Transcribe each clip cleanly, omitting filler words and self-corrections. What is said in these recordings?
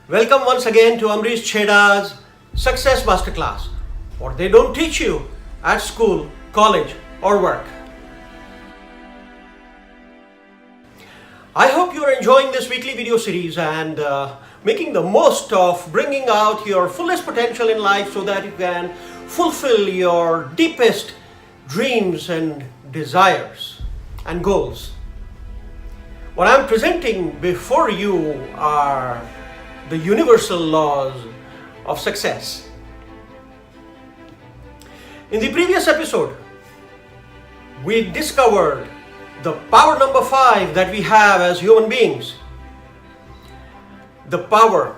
Welcome once again to Ambrish Chheda's Success MasterClass. What they don't teach you at school, college or work. I hope you are enjoying this weekly video series and making the most of bringing out your fullest potential in life so that you can fulfill your deepest dreams and desires and goals. What I'm presenting before you are the universal laws of success. In the previous episode, we discovered the power number 5 that we have as human beings. The power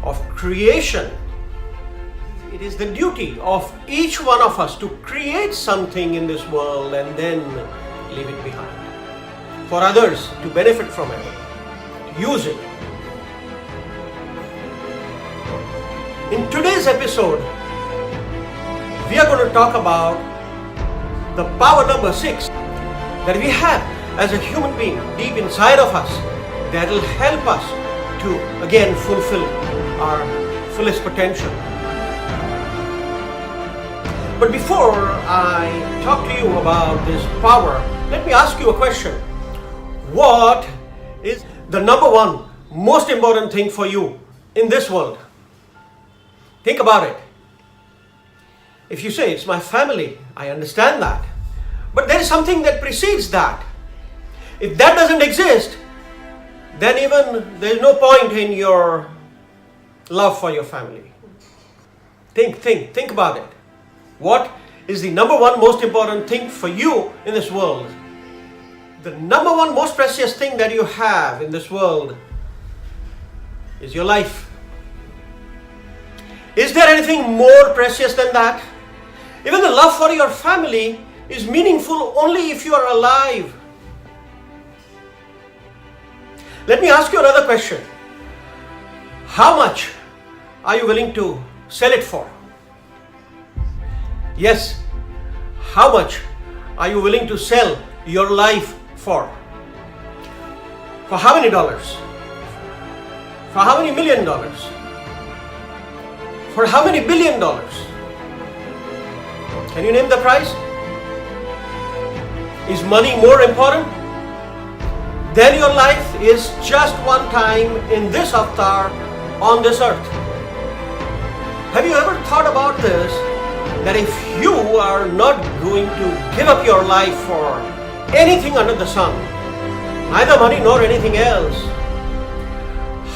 of creation. It is the duty of each one of us to create something in this world and then leave it behind. For others to benefit from it, to use it. In today's episode, we are going to talk about the power number 6 that we have as a human being deep inside of us that will help us to again fulfill our fullest potential. But before I talk to you about this power, let me ask you a question. What is the number one most important thing for you in this world? Think about it. If you say it's my family, I understand that. But there is something that precedes that. If that doesn't exist, then even there is no point in your love for your family. Think about it. What is the number one most important thing for you in this world? The number one most precious thing that you have in this world is your life. Is there anything more precious than that? Even the love for your family is meaningful only if you are alive. Let me ask you another question. How much are you willing to sell it for? Yes, how much are you willing to sell your life for? For how many dollars? For how many $1 million? For how many $1 billion? Can you name the price? Is money more important? Then your life is just one time in this avatar on this earth. Have you ever thought about this? That if you are not going to give up your life for anything under the sun, neither money nor anything else,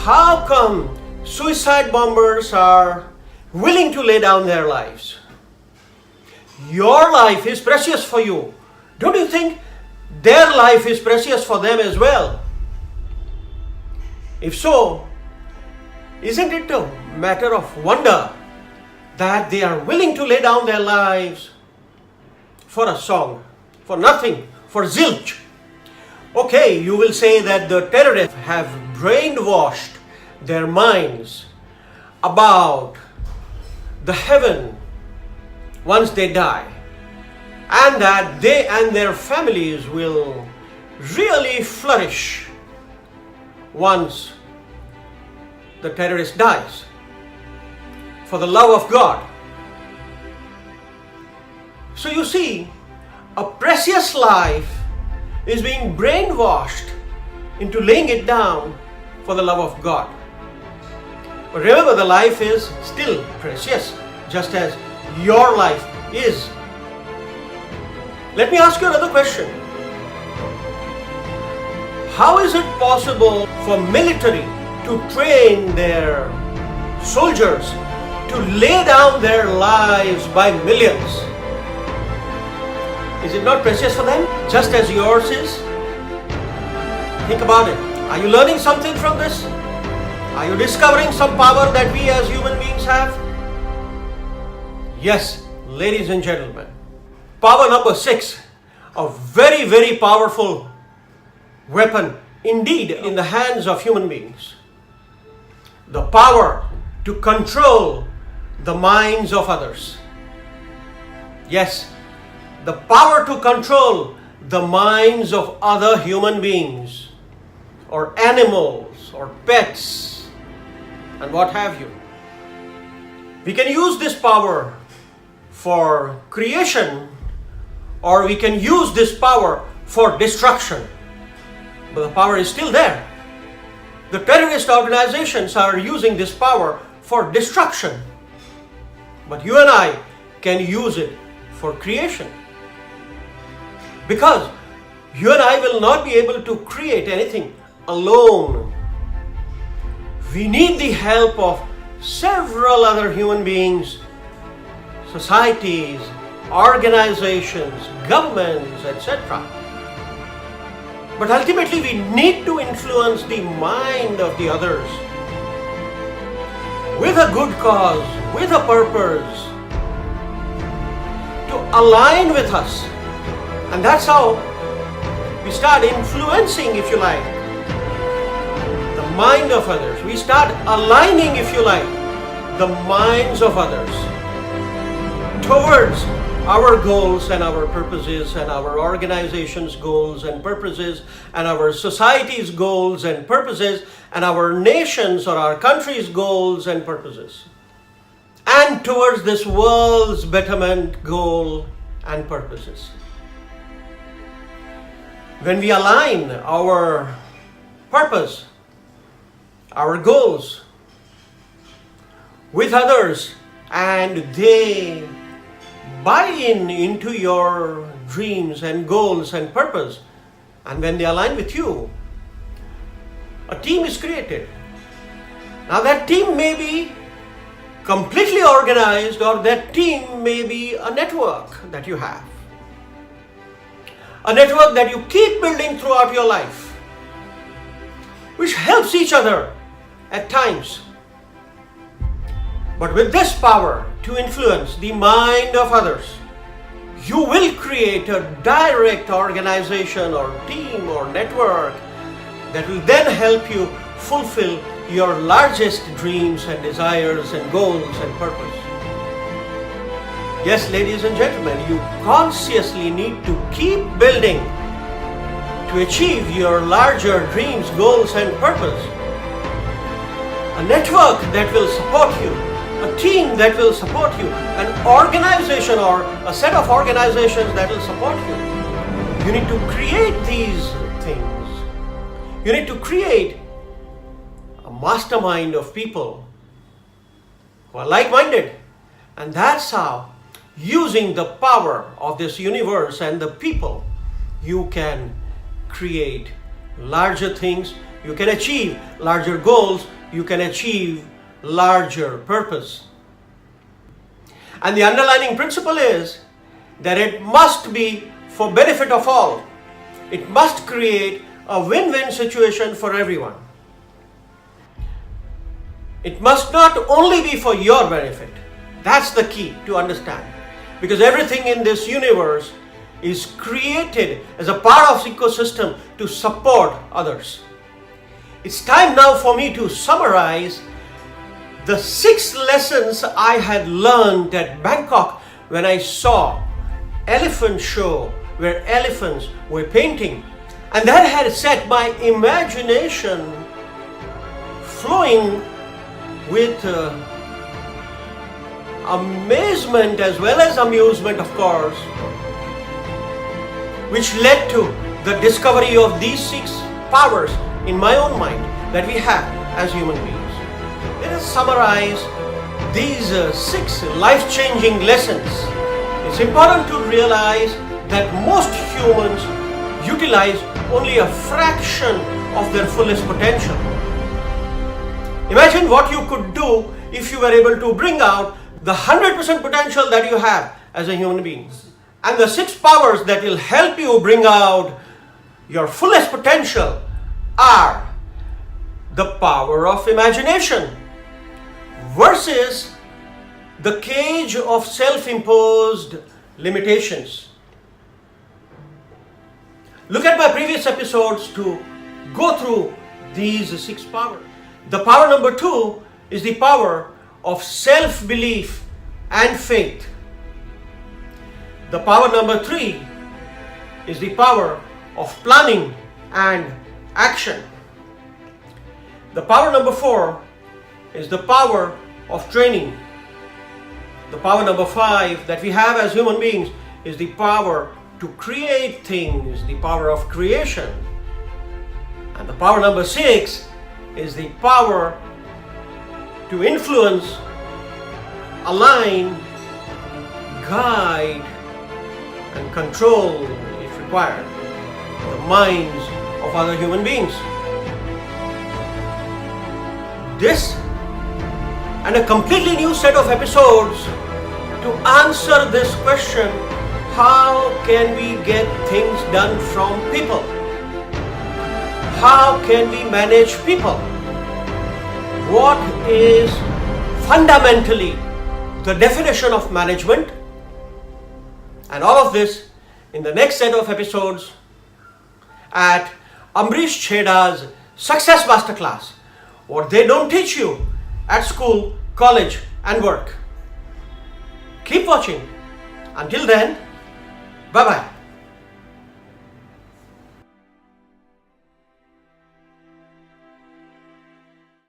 how come suicide bombers are willing to lay down their lives? Your life is precious for you. Don't you think their life is precious for them as well? If so, isn't it a matter of wonder that they are willing to lay down their lives for a song, for nothing, for zilch? Okay, you will say that the terrorists have brainwashed their minds about the heaven once they die, and that they and their families will really flourish once the terrorist dies for the love of God. So you see, a precious life is being brainwashed into laying it down for the love of God. But remember, the life is still precious, just as your life is. Let me ask you another question. How is it possible for military to train their soldiers to lay down their lives by millions? Is it not precious for them, just as yours is? Think about it. Are you learning something from this? Are you discovering some power that we as human beings have? Yes, ladies and gentlemen. Power number 6, a very, very powerful weapon indeed in the hands of human beings. The power to control the minds of others. Yes, the power to control the minds of other human beings or animals or pets and what have you. We can use this power for creation, or we can use this power for destruction. But the power is still there. The terrorist organizations are using this power for destruction. But you and I can use it for creation. Because you and I will not be able to create anything alone. We need the help of several other human beings, societies, organizations, governments, etc. But ultimately we need to influence the mind of the others with a good cause, with a purpose, to align with us. And that's how we start influencing, if you like, the mind of others. We start aligning, if you like, the minds of others towards our goals and our purposes, and our organization's goals and purposes, and our society's goals and purposes, and our nation's or our country's goals and purposes, and towards this world's betterment goal and purposes. When we align our purpose, our goals with others, and they buy into your dreams and goals and purpose, and when they align with you, a team is created. Now that team may be completely organized, or that team may be a network that you have. A network that you keep building throughout your life, which helps each other at times. But with this power to influence the mind of others, you will create a direct organization or team or network that will then help you fulfill your largest dreams and desires and goals and purpose. Yes, ladies and gentlemen, you consciously need to keep building to achieve your larger dreams, goals and purpose. A network that will support you, a team that will support you, an organization or a set of organizations that will support you. You need to create these things. You need to create a mastermind of people who are like-minded. And that's how, using the power of this universe and the people, you can create larger things, you can achieve larger goals, you can achieve larger purpose. And the underlying principle is that it must be for benefit of all. It must create a win-win situation for everyone. It must not only be for your benefit. That's the key to understand. Because everything in this universe is created as a part of the ecosystem to support others. It's time now for me to summarize the 6 lessons I had learned at Bangkok when I saw elephant show where elephants were painting, and that had set my imagination flowing with amazement as well as amusement, of course, which led to the discovery of these 6 powers in my own mind that we have as human beings. Let us summarize these 6 life-changing lessons. It's important to realize that most humans utilize only a fraction of their fullest potential. Imagine what you could do if you were able to bring out the 100% potential that you have as a human being. And the 6 powers that will help you bring out your fullest potential are the power of imagination versus the cage of self-imposed limitations. Look at my previous episodes to go through these 6 powers. The power number 2 is the power of self-belief and faith. The power number 3 is the power of planning and action. The power number 4 is the power of training. The power number 5 that we have as human beings is the power to create things, the power of creation. And the power number 6 is the power to influence, align, guide, and control, if required, the minds of other human beings. This and a completely new set of episodes to answer this question: how can we get things done from people? How can we manage people? What is fundamentally the definition of management? And all of this in the next set of episodes at Ambrish Chheda's Success Masterclass. What they don't teach you at school, college, and work. Keep watching. Until then, bye-bye.